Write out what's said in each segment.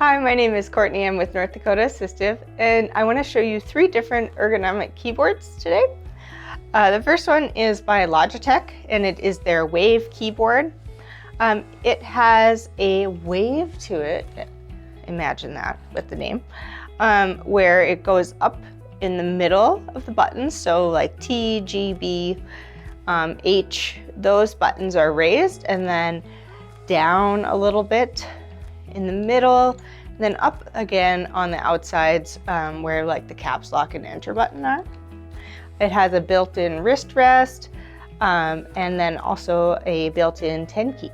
Hi, my name is Courtney. I'm with North Dakota Assistive, and I want to show you 3 different ergonomic keyboards today. The first one is by Logitech, and it is their Wave keyboard. It has a wave to it, imagine that with the name, where it goes up in the middle of the buttons, so like T, G, B, H, those buttons are raised, and then down a little bit in the middle, then up again on the outsides where like the caps lock and enter button are. It has a built-in wrist rest and then also a built-in 10 key.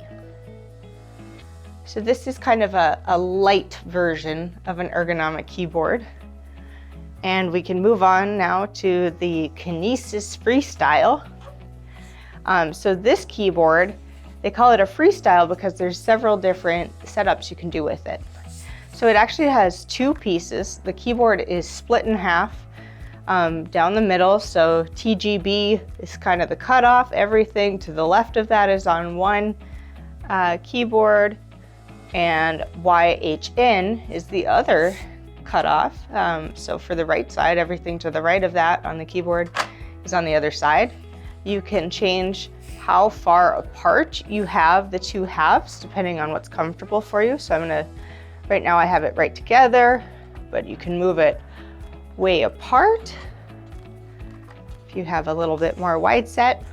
So this is kind of a light version of an ergonomic keyboard. And we can move on now to the Kinesis Freestyle. So this keyboard, they call it a freestyle because there's several different setups you can do with it. So it actually has 2 pieces. The keyboard is split in half down the middle. So TGB is kind of the cutoff. Everything to the left of that is on one keyboard, and YHN is the other cutoff. So for the right side, everything to the right of that on the keyboard is on the other side. You can change how far apart you have the 2 halves depending on what's comfortable for you. So right now I have it right together, but you can move it way apart if you have a little bit more wide set,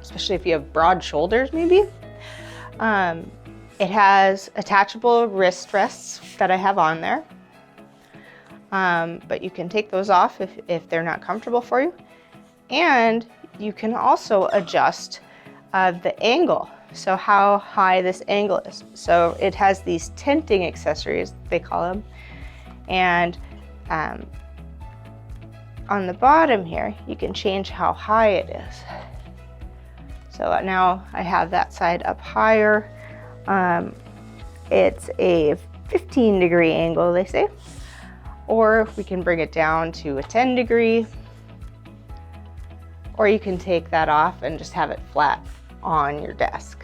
especially if you have broad shoulders maybe. It has attachable wrist rests that I have on there, but you can take those off if they're not comfortable for you. And you can also adjust the angle, so how high this angle is. So it has these tenting accessories, they call them, and on the bottom here, you can change how high it is. So now I have that side up higher. It's a 15-degree angle, they say, or we can bring it down to a 10-degree. Or you can take that off and just have it flat on your desk.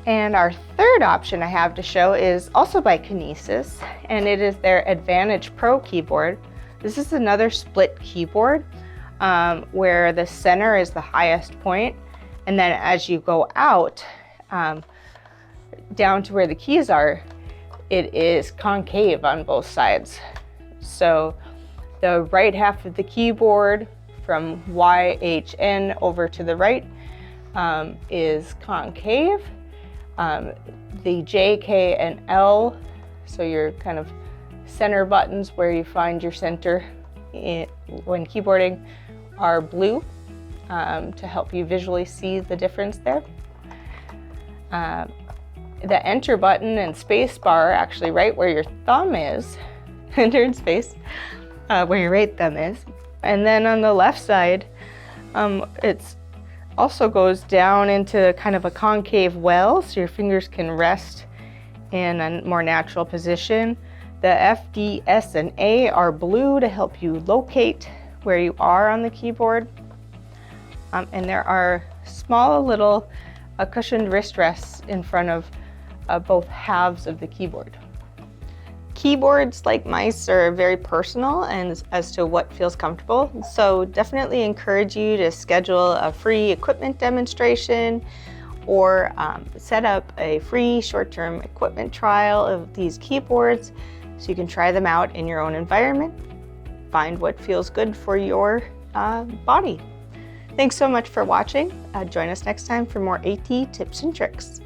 And our third option I have to show is also by Kinesis, and it is their Advantage Pro keyboard. This is another split keyboard where the center is the highest point, and then as you go out down to where the keys are, it is concave on both sides. So the right half of the keyboard from YHN over to the right is concave. The J, K, and L, so your kind of center buttons where you find your center when keyboarding, are blue to help you visually see the difference there. The enter button and space bar are actually right where your thumb is, enter and space, where your right thumb is. And then on the left side, it also goes down into kind of a concave well, so your fingers can rest in a more natural position. The F, D, S, and A are blue to help you locate where you are on the keyboard. And there are small little cushioned wrist rests in front of both halves of the keyboard. Keyboards, like mice, are very personal and as to what feels comfortable. So definitely encourage you to schedule a free equipment demonstration or set up a free short-term equipment trial of these keyboards so you can try them out in your own environment. Find what feels good for your body. Thanks so much for watching. Join us next time for more AT tips and tricks.